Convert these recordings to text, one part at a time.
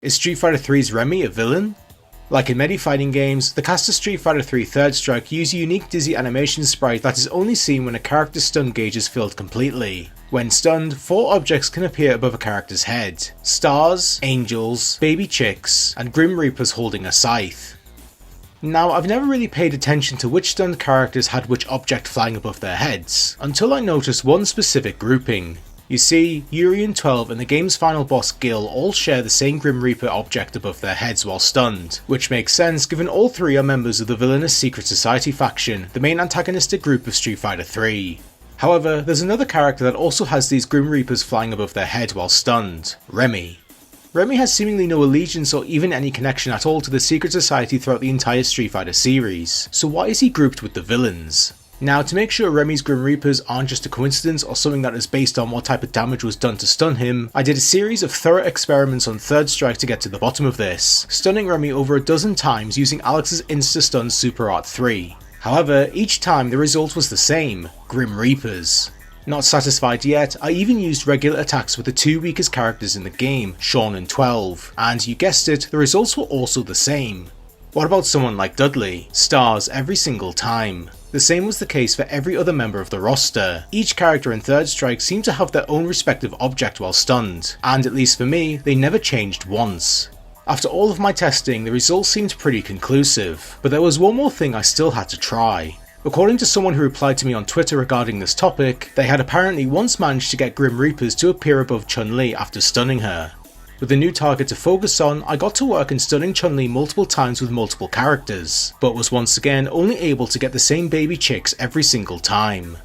Is Street Fighter 3's Remy a villain? Like in many fighting games, the cast of Street Fighter 3 Third Strike use a unique dizzy animation sprite that is only seen when a character's stun gauge is filled completely. When stunned, 4 objects can appear above a character's head: stars, angels, baby chicks, and Grim Reapers holding a scythe. Now, I've never really paid attention to which stunned characters had which object flying above their heads, until I noticed one specific grouping. You see, Yuri and 12 and the game's final boss Gil all share the same Grim Reaper object above their heads while stunned, which makes sense given all 3 are members of the villainous Secret Society faction, the main antagonistic group of Street Fighter 3. However, there's another character that also has these Grim Reapers flying above their head while stunned: Remy. Remy has seemingly no allegiance or even any connection at all to the Secret Society throughout the entire Street Fighter series, so why is he grouped with the villains? Now, to make sure Remy's Grim Reapers aren't just a coincidence or something that is based on what type of damage was done to stun him, I did a series of thorough experiments on Third Strike to get to the bottom of this, stunning Remy over a dozen times using Alex's Insta-Stun Super Art 3. However, each time the result was the same: Grim Reapers. Not satisfied yet, I even used regular attacks with the 2 weakest characters in the game, Sean and 12, and you guessed it, the results were also the same. What about someone like Dudley? Stars every single time. The same was the case for every other member of the roster. Each character in Third Strike seemed to have their own respective object while stunned, and at least for me, they never changed once. After all of my testing, the results seemed pretty conclusive, but there was one more thing I still had to try. According to someone who replied to me on Twitter regarding this topic, they had apparently once managed to get Grim Reapers to appear above Chun-Li after stunning her. With a new target to focus on, I got to work in stunning Chun-Li multiple times with multiple characters, but was once again only able to get the same baby chicks every single time.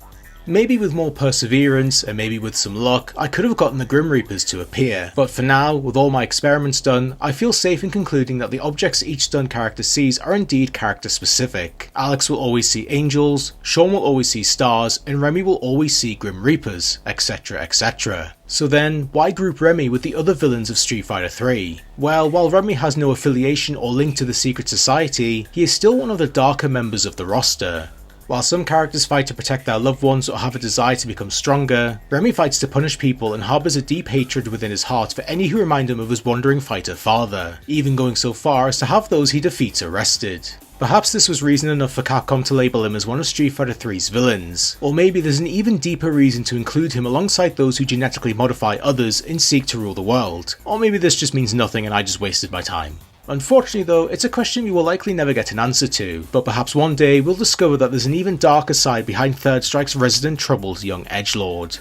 Maybe with more perseverance, and maybe with some luck, I could have gotten the Grim Reapers to appear, but for now, with all my experiments done, I feel safe in concluding that the objects each stunned character sees are indeed character specific. Alex will always see angels, Sean will always see stars, and Remy will always see Grim Reapers, etc, etc. So then, why group Remy with the other villains of Street Fighter 3? Well, while Remy has no affiliation or link to the Secret Society, he is still one of the darker members of the roster. While some characters fight to protect their loved ones or have a desire to become stronger, Remy fights to punish people and harbours a deep hatred within his heart for any who remind him of his wandering fighter father, even going so far as to have those he defeats arrested. Perhaps this was reason enough for Capcom to label him as one of Street Fighter 3's villains, or maybe there's an even deeper reason to include him alongside those who genetically modify others and seek to rule the world, or maybe this just means nothing and I just wasted my time. Unfortunately though, it's a question we will likely never get an answer to, but perhaps one day we'll discover that there's an even darker side behind Third Strike's resident troubled young edgelord.